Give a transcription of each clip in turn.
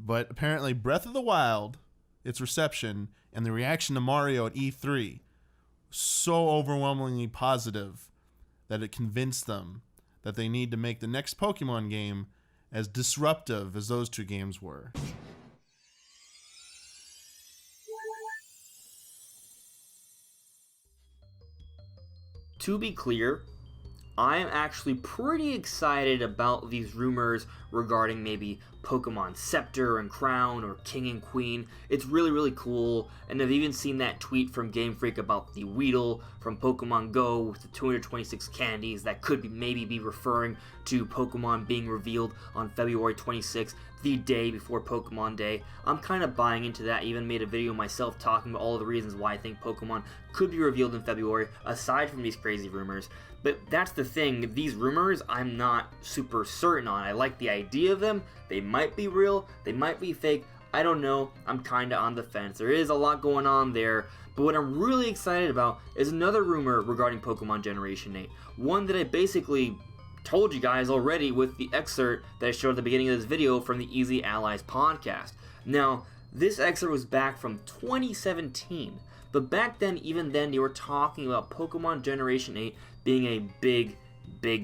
But apparently Breath of the Wild, its reception, and the reaction to Mario at E3, so overwhelmingly positive that it convinced them that they need to make the next Pokemon game as disruptive as those two games were. To be clear, I am actually pretty excited about these rumors regarding maybe Pokemon Scepter and Crown or King and Queen. It's really cool, and I've even seen that tweet from Game Freak about the Weedle from Pokemon Go with the 226 candies that could maybe be referring to Pokemon being revealed on February 26th, the day before Pokemon Day. I'm kind of buying into that. I even made a video myself talking about all of the reasons why I think Pokemon could be revealed in February, aside from these crazy rumors. But that's the thing, these rumors I'm not super certain on. I like the idea of them. They might be real, they might be fake, I don't know. I'm kinda on the fence. There is a lot going on there, but what I'm really excited about is another rumor regarding Pokemon Generation 8. One that I basically told you guys already with the excerpt that I showed at the beginning of this video from the Easy Allies podcast. Now, this excerpt was back from 2017, but back then, even then, they were talking about Pokemon Generation 8 being a big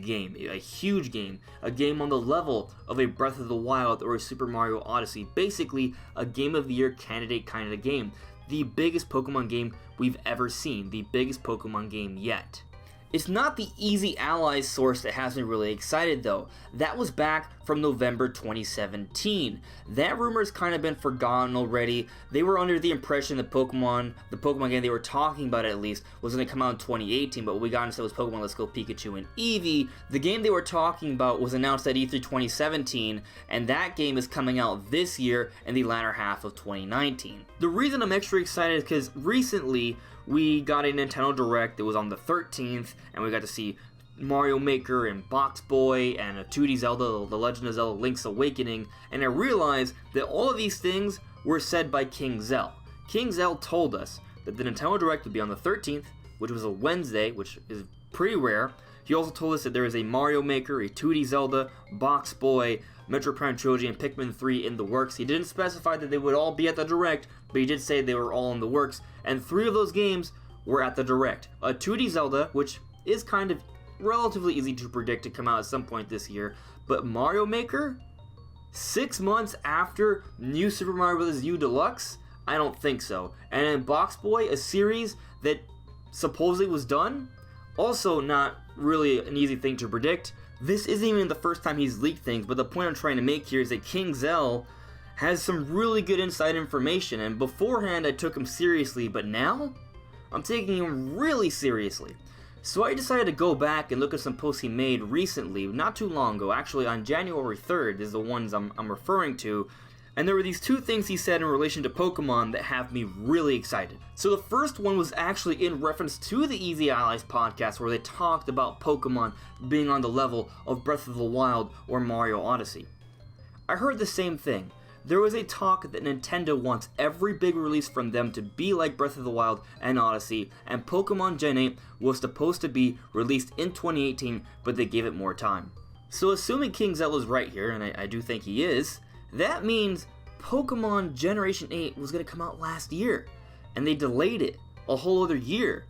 game, a huge game, a game on the level of a Breath of the Wild or a Super Mario Odyssey, basically a Game of the Year candidate kind of game. The biggest Pokemon game we've ever seen, the biggest Pokemon game yet. It's not the Easy Allies source that has me really excited though. That was back from November 2017. That rumor's kind of been forgotten already. They were under the impression that the Pokemon game they were talking about at least, was going to come out in 2018, but what we got instead was Pokemon Let's Go Pikachu and Eevee. The game they were talking about was announced at E3 2017, and that game is coming out this year in the latter half of 2019. The reason I'm extra excited is because recently we got a Nintendo Direct that was on the 13th, and we got to see Mario Maker and Box Boy and a 2D Zelda, The Legend of Zelda Link's Awakening, and I realized that all of these things were said by King Zell. King Zell told us that the Nintendo Direct would be on the 13th, which was a Wednesday, which is pretty rare. He also told us that there is a Mario Maker, a 2D Zelda, Box Boy, Metro Prime Trilogy, and Pikmin 3 in the works. He didn't specify that they would all be at the Direct, but he did say they were all in the works, and 3 of those games were at the Direct. A 2D Zelda, which is kind of relatively easy to predict to come out at some point this year, but Mario Maker? 6 months after New Super Mario Bros. U Deluxe? I don't think so. And then Box Boy, a series that supposedly was done? Also not really an easy thing to predict. This isn't even the first time he's leaked things, but the point I'm trying to make here is that King Zell has some really good inside information, and beforehand I took him seriously, but now I'm taking him really seriously. So I decided to go back and look at some posts he made recently, not too long ago, actually on January 3rd is the ones I'm referring to, and there were these 2 things he said in relation to Pokemon that have me really excited. So the first one was actually in reference to the Easy Allies podcast, where they talked about Pokemon being on the level of Breath of the Wild or Mario Odyssey. I heard the same thing. There was a talk that Nintendo wants every big release from them to be like Breath of the Wild and Odyssey, and Pokemon Gen 8 was supposed to be released in 2018, but they gave it more time. So assuming King Zell is right here, and I do think he is, that means Pokemon Generation 8 was going to come out last year, and they delayed it a whole other year.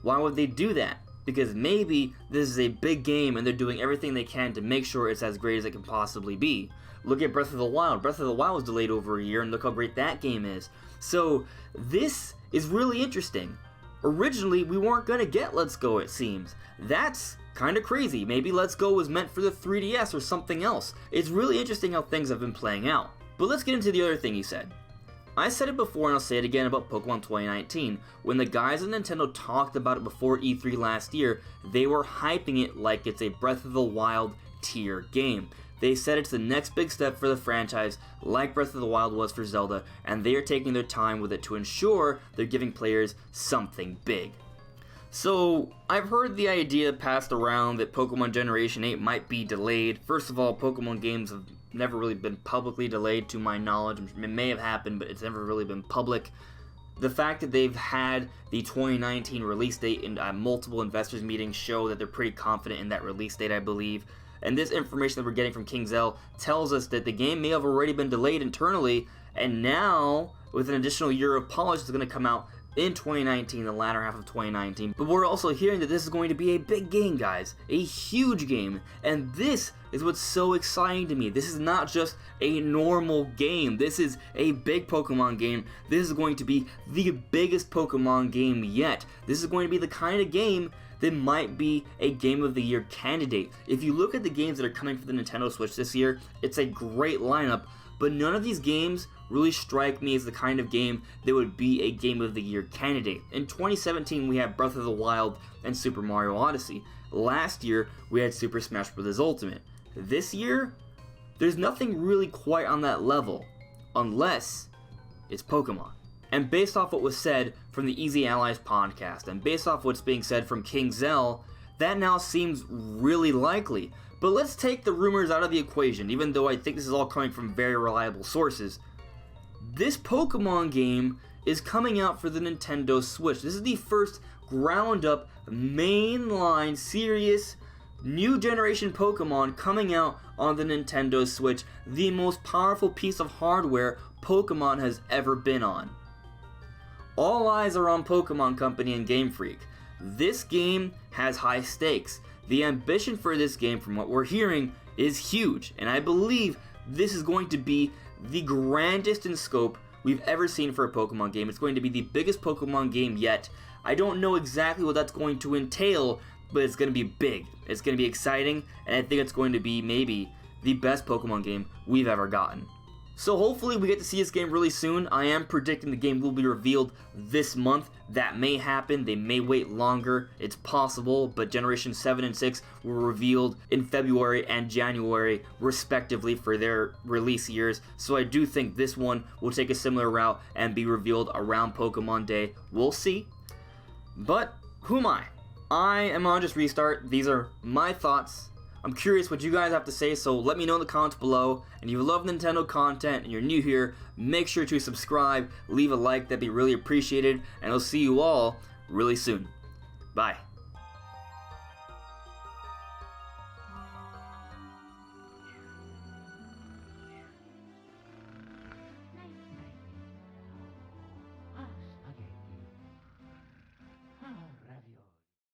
Why would they do that? Because maybe this is a big game and they're doing everything they can to make sure it's as great as it can possibly be. Look at Breath of the Wild. Breath of the Wild was delayed over a year, and look how great that game is. So this is really interesting. Originally, we weren't going to get Let's Go, it seems. That's kind of crazy. Maybe Let's Go was meant for the 3DS or something else. It's really interesting how things have been playing out. But let's get into the other thing he said. I said it before and I'll say it again about Pokemon 2019. When the guys at Nintendo talked about it before E3 last year, they were hyping it like it's a Breath of the Wild tier game. They said it's the next big step for the franchise, like Breath of the Wild was for Zelda, and they are taking their time with it to ensure they're giving players something big. So, I've heard the idea passed around that Pokemon Generation 8 might be delayed. First of all, Pokemon games have never really been publicly delayed to my knowledge. It may have happened, but it's never really been public. The fact that they've had the 2019 release date in multiple investors meetings show that they're pretty confident in that release date, I believe. and this information that we're getting from King Zell tells us that the game may have already been delayed internally, and now, with an additional year of polish, it's going to come out in 2019, the latter half of 2019. But we're also hearing that this is going to be a big game, guys, a huge game, and this is what's so exciting to me. This is not just a normal game. This is a big Pokemon game. This is going to be the biggest Pokemon game yet. This is going to be the kind of game that might be a Game of the Year candidate. If you look at the games that are coming for the Nintendo Switch this year, it's a great lineup, but none of these games really strike me as the kind of game that would be a Game of the Year candidate. In 2017, we had Breath of the Wild and Super Mario Odyssey. Last year, we had Super Smash Bros. Ultimate. This year, there's nothing really quite on that level, unless it's Pokemon. And based off what was said from the Easy Allies podcast, and based off what's being said from King Zell, that now seems really likely. But let's take the rumors out of the equation, even though I think this is all coming from very reliable sources. This Pokemon game is coming out for the Nintendo Switch. This is the first ground-up, mainline, serious, new generation Pokemon coming out on the Nintendo Switch, the most powerful piece of hardware Pokemon has ever been on. All eyes are on Pokemon Company and Game Freak. This game has high stakes. The ambition for this game, from what we're hearing, is huge, and I believe this is going to be the grandest in scope we've ever seen for a Pokemon game. It's going to be the biggest Pokemon game yet. I don't know exactly what that's going to entail, but it's going to be big. It's going to be exciting, and I think it's going to be maybe the best Pokemon game we've ever gotten. So hopefully we get to see this game really soon. I am predicting the game will be revealed this month. That may happen. They may wait longer. It's possible, but Generation 7 and 6 were revealed in February and January, respectively, for their release years. So I do think this one will take a similar route and be revealed around Pokemon Day. We'll see. But who am I? I am AndresRestart. These are my thoughts. I'm curious what you guys have to say, so let me know in the comments below. And if you love Nintendo content and you're new here, make sure to subscribe, leave a like, that'd be really appreciated, and I'll see you all really soon. Bye.